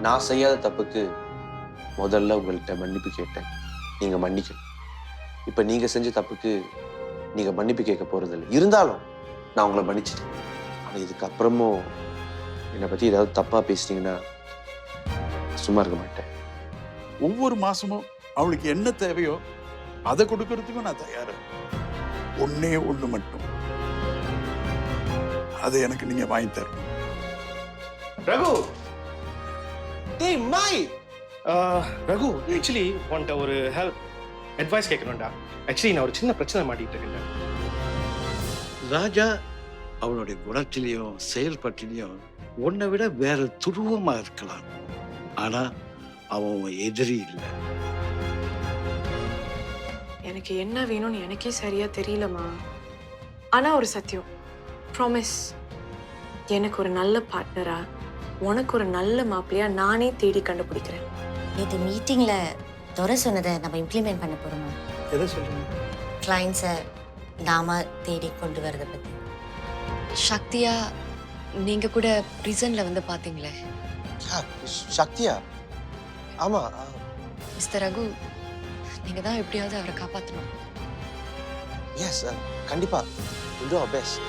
நான் செய்யாத தப்புக்கு முதல்ல உங்கள்கிட்ட மன்னிப்பு கேட்டேன், நீங்க மன்னிக்கல. இப்ப நீங்க செஞ்ச தப்புக்கு நீங்க மன்னிப்பு கேட்க போறதில்லை. இருந்தாலும் நான் உங்களை மன்னிச்சிட்டேன். ஆனா இதுக்கப்புறமும் என்னை பத்தி ஏதாவது தப்பா பேசிட்டீங்கன்னா சும்மா இருக்க மாட்டேன். ஒவ்வொரு மாசமும் அவளுக்கு என்ன தேவையோ அதை கொடுக்கறதுக்கும் நான் தயாரு. ஒன்னே ஒண்ணு மட்டும், அதை எனக்கு நீங்க வாங்கி தரணும். ரகு, டேய் மாய். ரகு, ஆக்சுவலி உன்கிட்ட ஒரு ஹெல்ப் அட்வைஸ் கேட்கணும்டா. ஆக்சுவலி நான் ஒரு சின்ன பிரச்சனை மாட்டிட்டு இருக்கேன். ராஜா அவனுடைய குணத்திலையும் செயல்பாட்டிலையும் உன்னை விட வேற துருவமா இருக்கலாம். ஆனா அவன் எதிரி இல்லை. எனக்கு என்ன வேணும்னு எனக்கே சரியா தெரியலமா. ஆனா ஒரு சத்தியம், ப்ராமிஸ், எனக்கு ஒரு நல்ல பார்ட்னரா, உனக்கு ஒரு நல்ல மாப்பிள்ளையா நானே தேடி கண்டுபிடிக்கிறேன். இது மீட்டிங்ல துரை சொன்னதை நம்ம இம்ப்ளிமெண்ட் பண்ண போறோமா? எதை சொல்றீங்க? கிளைண்ட்ஸை நாம தேடி கொண்டு வரதை பத்தி. சக்தியா, நீங்க கூட பிரிசன்ல வந்து பாத்தீங்களே. சக்தியா? ஆமா. மிஸ்டர் ரகு, நீங்க தான் எப்படியாவது அவரை காப்பாற்றணும். எஸ், கண்டிப்பா. we'll do our best.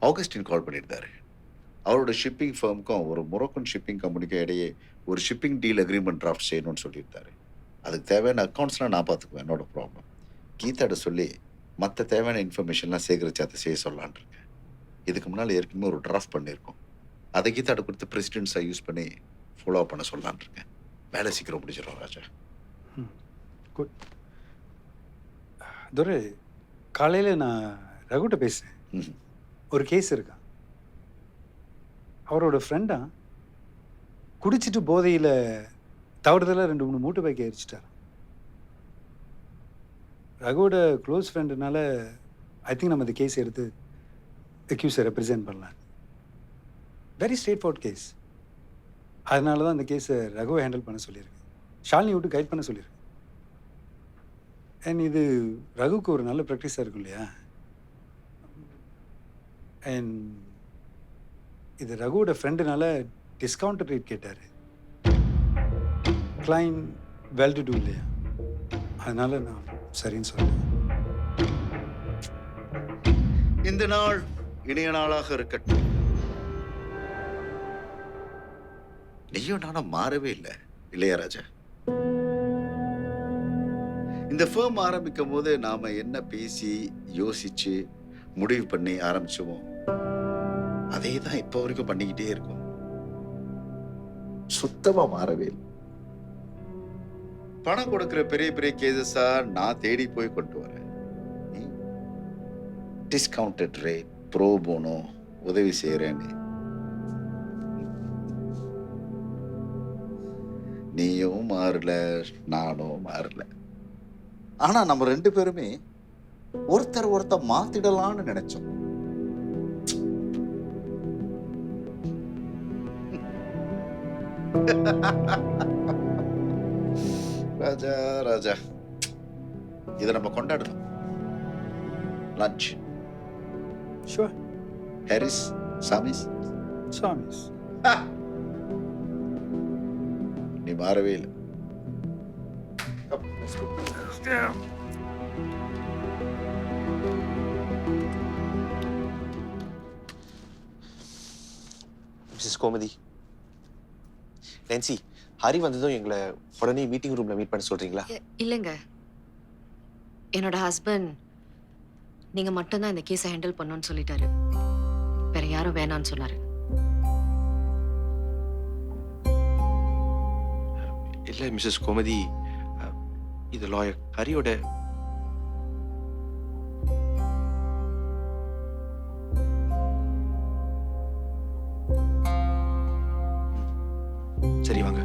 Augustine call பண்ணியிருந்தாரு. அவரோட ஷிப்பிங் ஃபர்முக்கும் ஒரு மொரோக்கன் ஷிப்பிங் கம்பெனிக்கும் இடையே ஒரு ஷிப்பிங் டீல் அக்ரிமெண்ட் டிராஃப்ட் செய்யணும்னு சொல்லியிருந்தாரு. அதுக்கு தேவையான அக்கௌண்ட்ஸ்லாம் நான் பார்த்துக்குவேன், என்னோட ப்ராப்ளம். கீதாட்ட சொல்லி மற்ற தேவையான இன்ஃபர்மேஷன்லாம் சேகரித்து அதை செய்ய சொல்லலான் இருக்கேன். இதுக்கு முன்னால் ஏற்கனவே ஒரு டிராஃப்ட் பண்ணியிருக்கோம். அதை கீதாட்ட கொடுத்து பிரசிடென்ட்ஸாக யூஸ் பண்ணி ஃபாலோ பண்ண சொல்லலான் இருக்கேன். வேலை சீக்கிரம் முடிச்சிடும் ராஜா. குட். துரை, காலையில் நான் ரகுட்ட பேசுகிறேன். ஒரு கேஸ் இருக்கா, அவரோட ஃப்ரெண்டா குடிச்சிட்டு போதையில் தவறுதலாக 2-3 மூட்டை பைக்கை எரிச்சிட்டார். ரகுவோட க்ளோஸ் ஃப்ரெண்டுனால ஐ திங்க் நம்ம இந்த கேஸ் எடுத்து அக்யூஸை ரெப்ரசென்ட் பண்ணலாம். Very straightforward case. அதனால தான் அந்த கேஸை ரகுவை ஹேண்டில் பண்ண சொல்லியிருக்கேன். ஷாலினி விட்டு கைட் பண்ண சொல்லியிருக்கேன். அண்ட் இது ரகுவுக்கு ஒரு நல்ல ப்ராக்டிஸாக இருக்கும் இல்லையா? அண்ட் இது ரகுவோட ஃப்ரெண்டுனால டிஸ்கவுண்ட் ரேட் கேட்டார். கிளைண்ட் வெல் டு டூ இல்லையா? அதனால நான் சரின்னு சொல்லுவேன். இந்த நாள் இனிய நாளாக இருக்கட்டும். நீயும் நானும் மாறவே இல்லை இல்லையா ராஜா? இந்த ஃபேம் ஆரம்பிக்கும் போது நாம என்ன பேசி யோசிச்சு முடிவு பண்ணி ஆரம்பிச்சோமோ அதே தான் இப்போ வரைக்கும் பண்ணிக்கிட்டே இருக்கும். சுத்தமா மாறவே இல்லை. பணம் கொடுக்கிற பெரிய பெரிய கேசஸா நான் தேடி போய் கொண்டு வரேன். டிஸ்கவுண்டட் ரேட், ப்ரோ போனோ, உதவி செய்யறேன்னு. நீயும் மாறல, நானும் மாறல. ஆனா நம்ம 2 பேருமே ஒருத்தர் மாத்திடலாம்னு நினைச்சோம். ராஜா ராஜா, இதை நம்ம கொண்டாடலாம். லஞ்ச். ஷூர். ஹாரிஸ், சாமிஸ். சாமிஸ். நீ மாறவே இல்லை. மிஸ்ஸஸ் கோமதி, நான்சி, ஹரி வந்ததும் எங்களை உடனே மீட்டிங் ரூம்ல மீட் பண்ண சொல்றீங்களா? இல்லைங்க, என்னோட ஹஸ்பண்ட் நீங்க மட்டும்தான் இந்த கேஸை ஹேண்டில் பண்ணணும்னு சொல்லிட்டாரு. வேற யாரும் வேணான்னு சொன்னாரு. இல்ல மிஸ்ஸஸ் கோமதி, இது லாயர் ஹரியோட சரி வாங்க.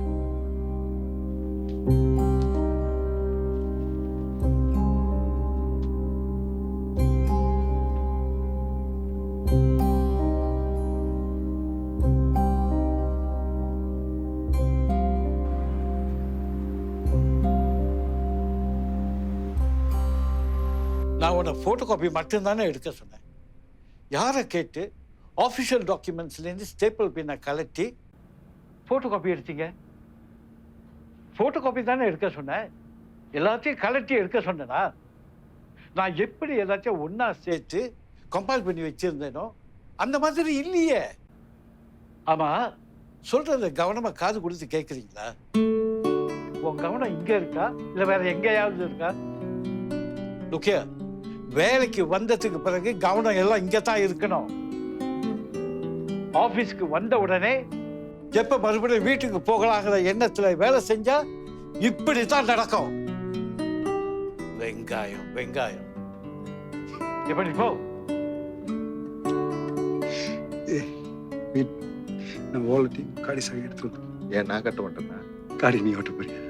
நான் உன்னை ஃபோட்டோ காப்பி மட்டும்தானே எடுக்க சொன்னேன். யாரை கேட்டு ஆஃபிஷியல் டாக்குமெண்ட்ஸ்லேருந்து ஸ்டேபிள் பின்னை கலட்டி ஃபோட்டோ காப்பி எடுத்தீங்க? ஃபோட்டோ காப்பி தானே எடுக்க சொன்னேன். எல்லாத்தையும் கலட்டி எடுக்க சொன்னேனா? நான் எப்படி எல்லாத்தையும் ஒன்றா சேர்த்து கம்பைல் பண்ணி வச்சுருந்தேனோ அந்த மாதிரி இல்லையே. ஆமாம், சொல்கிறத கவனமாக காது கொடுத்து கேட்குறீங்களா? உன் கவனம் இங்கே இருக்கா இல்லை வேற எங்கேயாவது இருக்கா? ஓகே, வேலைக்கு வந்ததுக்கு பிறகு கவனம் எல்லாம் இங்கே தான் இருக்கணும். ஆஃபீஸ்க்கு வந்த உடனே எப்ப மறுபடியும் வீட்டுக்கு போகலாங்கிற எண்ணத்துல வேலை செஞ்சா இப்படித்தான் நடக்கும். வெங்காயம் வெங்காயம். எப்படி போ. நான் வாலெட்டையும் காடி சாவி எடுத்து வந்து. ஏன் நான் கட்ட மாட்டேன்னா? காடி நீ ஓட்ட போறியா?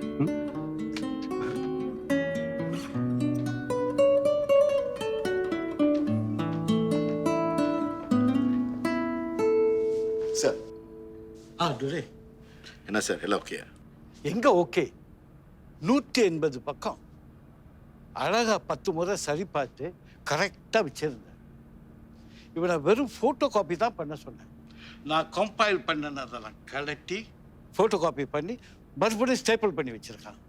சார். துரை, என்ன சார் எல்லாம் ஓகே? எங்க ஓகே? 180 பக்கம் அழகா 10 முறை சரி பார்த்து கரெக்டா வச்சிருந்தேன். இவனை வெறும் போட்டோ காப்பி தான் பண்ண சொன்னேன். நான் கம்பைல் பண்ணதெல்லாம் கலட்டி போட்டோ காப்பி பண்ணி மறுபடியும் ஸ்டேபிள் பண்ணி வச்சிருக்கான்.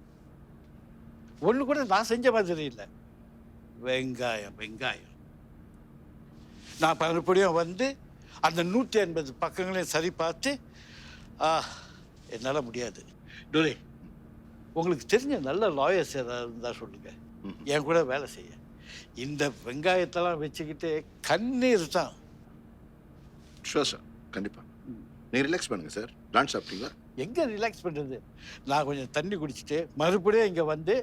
ஒண்ணு கூட நான் செஞ்ச மாதிரி இல்லை. வெங்காயம் வெங்காயம். நான் மறுபடியும் வந்து அந்த 180 பக்கங்களையும் சரி பார்த்து என்னால் முடியாது. டோரே, உங்களுக்கு தெரிஞ்ச நல்ல லாயர்ஸ் ஏதாவது இருந்தால் சொல்லுங்க, என் கூட வேலை செய்ய. இந்த வெங்காயத்தெல்லாம் வச்சுக்கிட்டு கண்ணீர் தான். ஷுவர் சார், கண்டிப்பாக. நீங்கள் ரிலாக்ஸ் பண்ணுங்க சார். லஞ்ச் சாப்பிட்டீங்களா? எங்கே ரிலாக்ஸ் பண்ணுறது? நான் கொஞ்சம் தண்ணி குடிச்சிட்டு மறுபடியும் இங்கே வந்து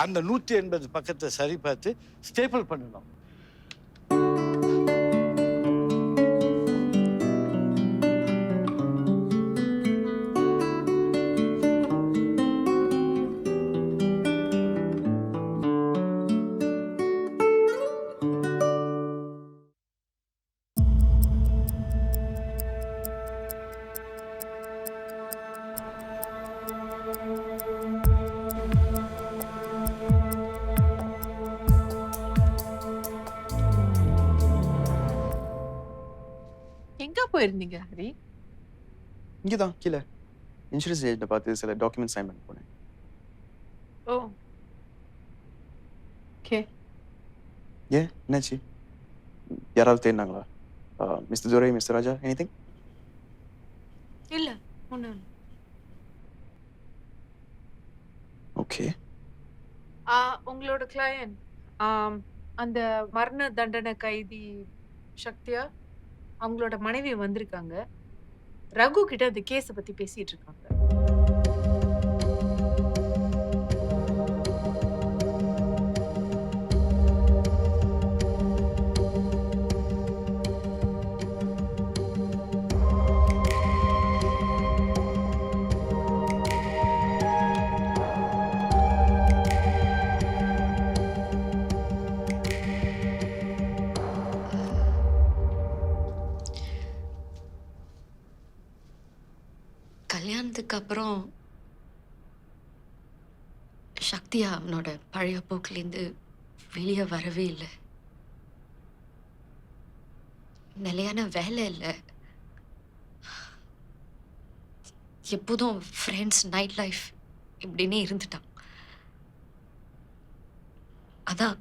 அந்த 180 பக்கத்தை சரி பார்த்து ஸ்டேபிள் பண்ணணும். எங்க போயிருந்தீங்க ஹரி? இங்கதான் கீழே இன்சூரன்ஸ் ஏஜென்ட்டை பார்த்து சில டாக்குமெண்ட் சைன் பண்ண போனேன். ஓ, ஓகே. ஏன் என்னாச்சு? யாராவது தேடினாங்களா? மிஸ்டர் துரை, மிஸ்டர் ராஜா, எனிதிங்? இல்ல, ஒண்ணும் இல்ல. ஓகே. உங்களோட கிளையண்ட் அந்த மரண தண்டனை கைதி சக்தியா, அவங்களோட மனைவி வந்திருக்காங்க. ரகு கிட்ட அந்த கேஸை பத்தி பேசிட்டு இருக்காங்க. கல்யாணத்துக்கு அப்புறம் சக்தியா அவனோட பழைய போக்குலேருந்து வெளியே வரவே இல்லை. நிலையான வேலை இல்லை. எப்போதும் ஃப்ரெண்ட்ஸ், நைட் லைஃப் இப்படின்னே இருந்துட்டான். அதான்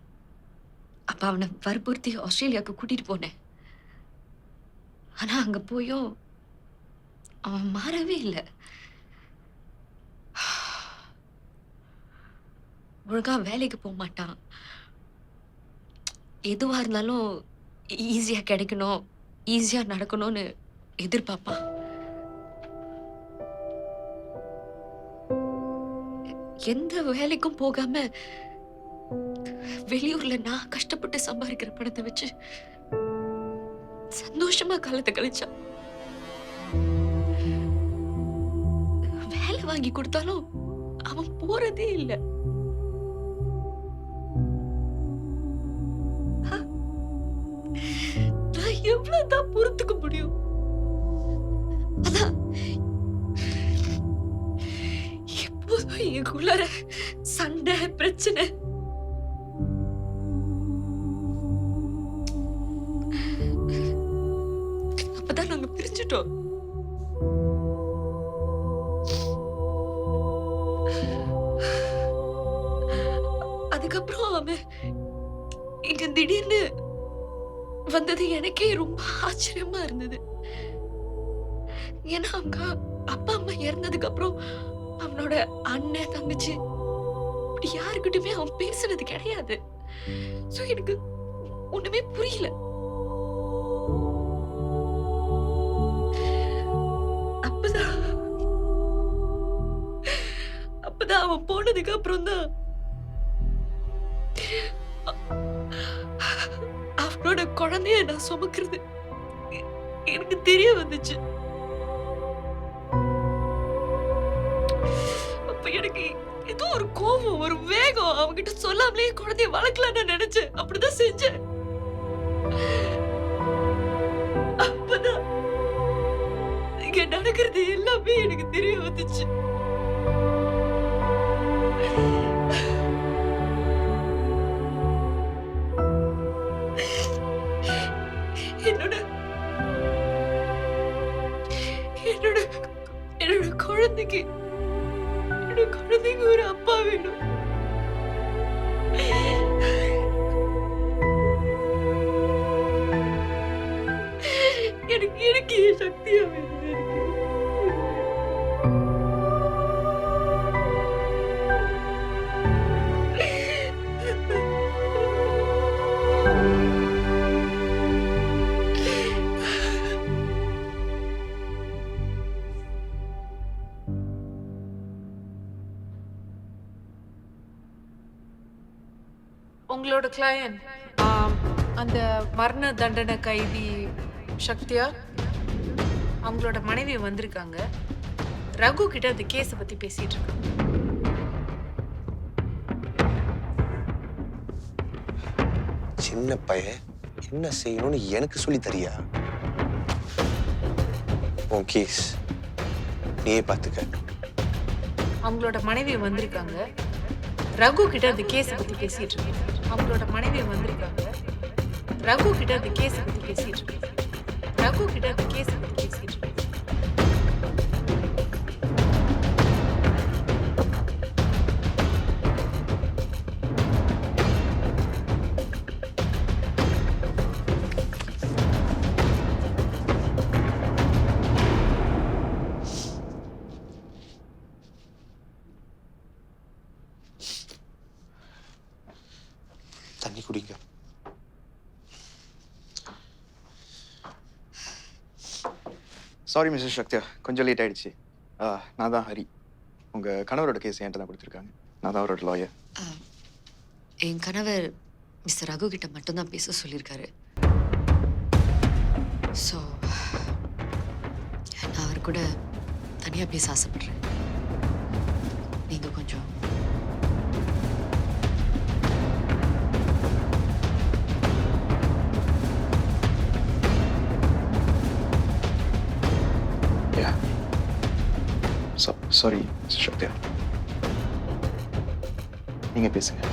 அப்ப அவனை வற்புறுத்தி ஆஸ்திரேலியாவுக்கு கூட்டிட்டு போனேன். ஆனா அங்க போயும் அவன் மாறவே இல்லை. ஒழுங்கா வேலைக்கு போக மாட்டான். எதுவா இருந்தாலும் ஈஸியா கிடைக்கணும், ஈஸியா நடக்கணும்னு எதிர்பார்ப்பான். எந்த வேலைக்கும் போகாம வெளியூர்ல நான் கஷ்டப்பட்டு சம்பாதிக்கிற பணத்தை வச்சு சந்தோஷமா காலத்தை கழிச்சான். வேலை வாங்கி கொடுத்தாலும் அவன் போறதே இல்லை. நான் எவ்வளவுதான் பொறுத்துக்க முடியும்? அதான் எப்போதும் எங்களுக்குள்ளார சண்டை பிரச்சனை. அப்பதான் நாங்க பிரிஞ்சுட்டோம். அதுக்கப்புறம் அவன் இங்க திடீர்னு வந்தது எனக்கே ரொம்ப ஆச்சரியமா இருந்தது. ஏன்னா அவங்க அப்பா அம்மா இறந்ததுக்கு அப்புறம் அவனோட அண்ணன் தங்கச்சி இப்படி யாருக்கிட்டுமே அவன் பேசுனது கிடையாது. சோ எனக்கு ஒண்ணுமே புரியல. அப்பதான் அப்பதான் அவன் போனதுக்கு அப்புறம் தான் அவனோட குழந்தைய நான் சுமக்கிறது எனக்கு தெரிய வந்துச்சு. அப்ப எனக்கு ஏதோ ஒரு கோபம், ஒரு வேகம். அவங்கிட்ட சொல்லாமலே குழந்தைய வளர்க்கலான்னு நினைச்சேன். அப்படிதான் செஞ்சேன். அப்பதான் இங்க நடக்கிறது எல்லாமே எனக்கு தெரிய வந்துச்சு. என்னோட என்னோட என்னோட குழந்தைக்கு ஒரு அப்பா வேணும். எனக்கு சக்தியா வேணும். உங்களோட கிளையண்ட் அந்த மரண தண்டனை கைதி சக்தியா, அவங்களோட மனைவி வந்திருக்காங்க. ரகு கிட்ட அந்த கேஸை பத்தி பேசிட்டு இருக்காங்க. சின்ன பையன் என்ன செய்யணும்னு எனக்கு சொல்லி தரியா? உன் கேஸ் நீயே பார்த்துக்க. அவங்களோட மனைவி வந்திருக்காங்க. ரகு கிட்ட அந்த கேஸை பத்தி பேசிட்டு இருக்காங்க. அவங்களோட மனைவி வந்திருக்காங்க. ரகு கிட்ட அந்த கேஸை பத்தி பேசிட்டு இருக்காங்க. ரகு கிட்ட அந்த கேஸை பத்தி பேசிட்டு இருக்காங்க. தண்ணி குடிங்க. சாரி மிஸ்டர் சக்தியா, கொஞ்சம் லேட் ஆயிடுச்சு. நான் தான் ஹரி. உங்கள் கணவரோட கேஸ் என்கிட்ட தான் கொடுத்துருக்காங்க. நான் தான் அவரோட லாயர். என் கணவர் மிஸ்டர் ரகு கிட்ட மட்டும்தான் பேச சொல்லியிருக்காரு. ஸோ நான் அவர் கூட தனியாக பேச ஆசைப்படுறேன். நீங்கள் கொஞ்சம் சாரி மிஸ்டர் சக்தியா, நீங்கள் பேசுங்க.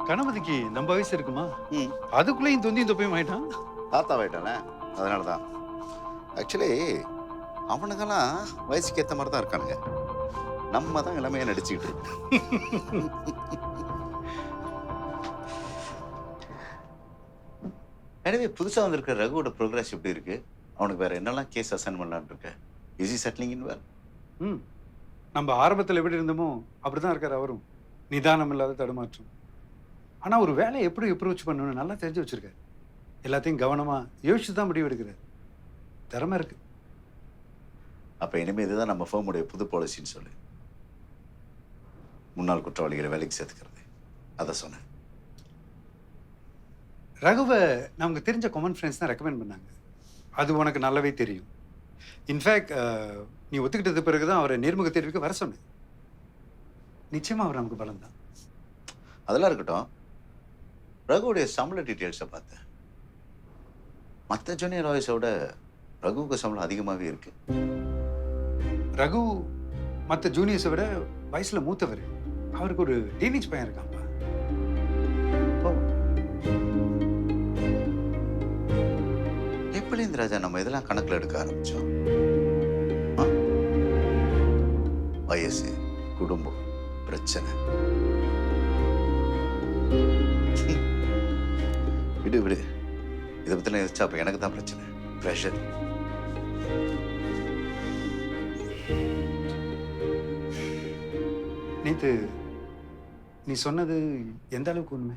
கணபதிக்கு நம்ம வயசு இருக்குமா? ம். அதுக்குள்ளேயும் தொந்தியும் தொப்பையும் ஆயிட்டான். தாத்தாவாயிட்டானே, அதனால தான். ஆக்சுவலி அவனுங்கெல்லாம் வயசுக்கு ஏற்ற மாதிரி தான் இருக்கானுங்க. நம்ம தான் இளமையாக நடிச்சுக்கிட்டு இருக்கோம். எனவே புதுசாக வந்திருக்க ரகுவோட ப்ரோக்ரஸ் எப்படி இருக்கு? அவனுக்கு வேற என்னெல்லாம் கேஸ் அசைன் பண்ணலான்னு இருக்க? Is E settling in well? ம். நம்ம ஆரம்பத்தில் எப்படி இருந்தோமோ அப்படிதான் இருக்காரு அவரும். நிதானம் இல்லாத தடுமாற்றம். ஆனால் ஒரு வேலையை எப்படி அப்ரோச் பண்ணணும்னு நல்லா தெரிஞ்சு வச்சிருக்காரு. எல்லாத்தையும் கவனமாக யோசிச்சு தான் முடிவு எடுக்கிறார். திறமை இருக்கு. அப்போ இனிமேல் இதுதான் நம்ம ஃபேமுடைய புது பாலிசின்னு சொல்லு. முன்னாள் குற்றவாளிகளை வேலைக்கு சேர்த்துக்கிறது, அதை சொன்னேன். ரகுவை நமக்கு தெரிஞ்ச காமன் ஃப்ரெண்ட்ஸ் தான் ரெக்கமெண்ட் பண்ணாங்க. அது உனக்கு நல்லாவே தெரியும். இன்ஃபேக்ட் நீ ஒத்துக்கிட்டது பிறகு தான் அவரை நேர்முக தேர்வுக்கு வர சொன்னேன். நிச்சயமா அவர் நமக்கு பலம் தான். அதெல்லாம் இருக்கட்டும். ரகுவுடைய சம்பள டீட்டெயில்ஸை பார்த்தேன். மற்ற ஜூனியர் லாயர்ஸோட ரகுவுக்கு சம்பளம் அதிகமாகவே இருக்கு. ரகு மற்ற ஜூனியர்ஸை விட வயசுல மூத்தவர். அவருக்கு ஒரு டீனேஜ் பையன் இருக்கான்ப்பா. எப்படி இந்த ராஜா நம்ம இதெல்லாம் கணக்கில் எடுக்க ஆரம்பிச்சோம்? வயசு, குடும்பம், பிரச்சனை. விடு விடு, இதை பற்றிலாம் யோசிச்சா அப்போ எனக்கு தான் பிரச்சனை, ப்ரெஷர். நேத்து நீ சொன்னது எந்த அளவுக்கு உண்மை?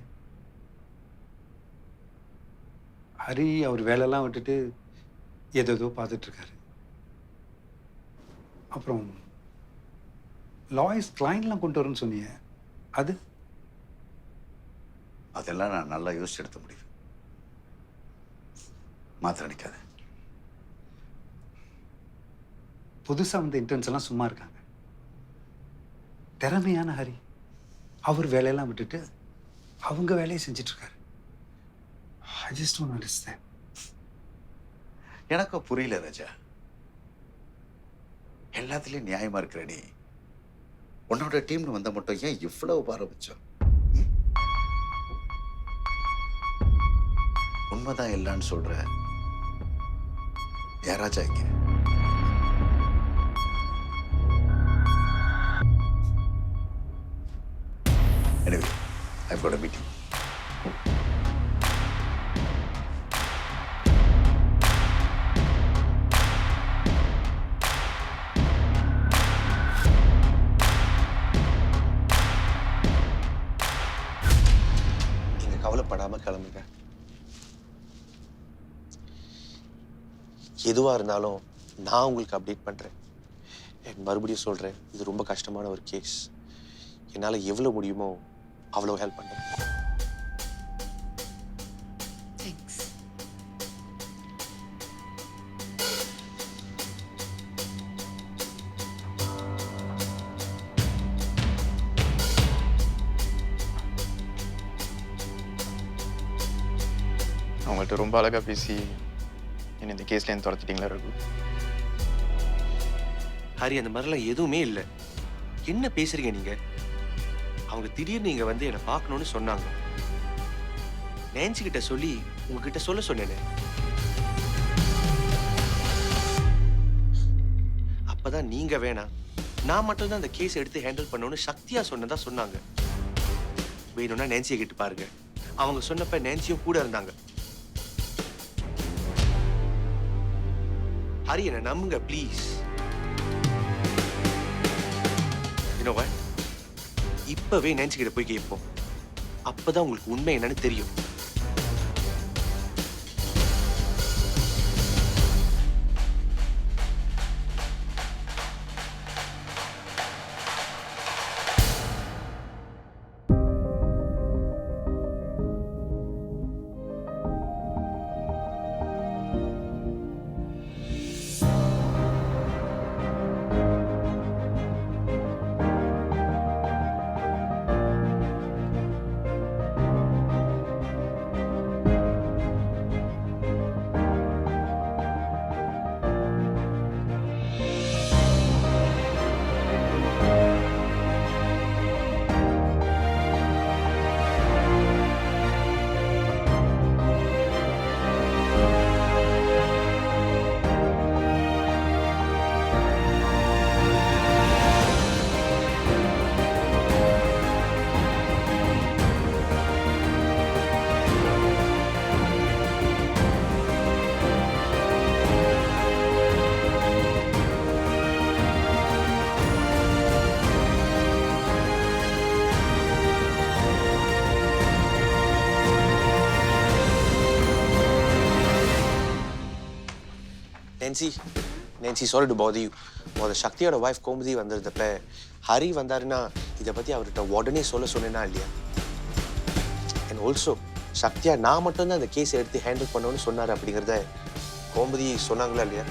ஹரி அவர் வேலையெல்லாம் விட்டுட்டு ஏதோ பார்த்துட்டு இருக்காரு. அப்புறம் லாயர்ஸ் கிளைண்ட்லாம் கொண்டு வரேன்னு சொன்னீங்க, அது? அதெல்லாம் நான் நல்லா யோசிச்சு எடுத்த முடியும். மாத்திர நிற்காத. புதுசாக வந்த இன்டர்ன்ஸ் எல்லாம் சும்மா இருக்காங்க. திறமையான ஹரி அவர் வேலையெல்லாம் விட்டுட்டு அவங்க வேலையை செஞ்சுட்டு இருக்காரு. I just don't understand. எனக்கு புரியல ராஜா. எல்லாத்துலயும் நியாயமா இருக்கிற நீ உன்னோட டீம்னு வந்த மட்டும் ஏன் இவ்வளவு பாரபட்சம்? உண்மைதான் இல்லைன்னு சொல்ற ஏன் ராஜா இங்க? Anyway, I've got a meeting. நீங்க கவலைப்படாம கிளம்புங்க. எதுவா இருந்தாலும் நான் உங்களுக்கு அப்டேட் பண்றேன். மறுபடியும் சொல்றேன், இது ரொம்ப கஷ்டமான ஒரு கேஸ். என்னால எவ்வளவு முடியுமோ அவ்வளவு ஹெல்ப் பண்றேன். தேங்க்ஸ். அவங்கள்ட்ட ரொம்ப அழகாக பேசி என்ன இந்த கேஸ்லேருந்து துரத்திட்டீங்களா ரகு? ஹரி, அந்த மாதிரிலாம் எதுவுமே இல்லை. என்ன பேசுறீங்க நீங்க? அவங்க திடீர்னு இங்க வந்து என்னை பார்க்கணும்னு சொன்னாங்க. நேன்சி கிட்ட சொல்லி உங்ககிட்ட சொல்ல சொன்னேனே. அப்பதான் நீங்க வேணாம், நான் மட்டும் தான் அந்த கேஸ் எடுத்து ஹேண்டில் பண்ணணும்னு சக்தியா சொன்னதா சொன்னாங்க. வேணும்னா நேன்சியை கிட்ட பாருங்க. அவங்க சொன்னப்ப நேன்சியும் கூட இருந்தாங்க. ஹரி, என்ன நம்புங்க ப்ளீஸ். இப்பவே நேன்சி கிட்ட போய் கேட்போம். அப்பதான் உங்களுக்கு உண்மை என்னன்னு தெரியும். நேன்சி சாரி டு பாதர் யூ. சக்தியோட ஒய்ஃப் கோமதி வந்திருந்தப்ப ஹரி வந்தாருன்னா இதை பற்றி அவர்கிட்ட உடனே சொன்னேன்னா இல்லையா? அண்ட் ஆல்சோ சக்தியா நான் மட்டும்தான் அந்த கேஸ் எடுத்து ஹேண்டில் பண்ணணும்னு சொன்னார் அப்படிங்கிறத கோமதி சொன்னாங்களா இல்லையா?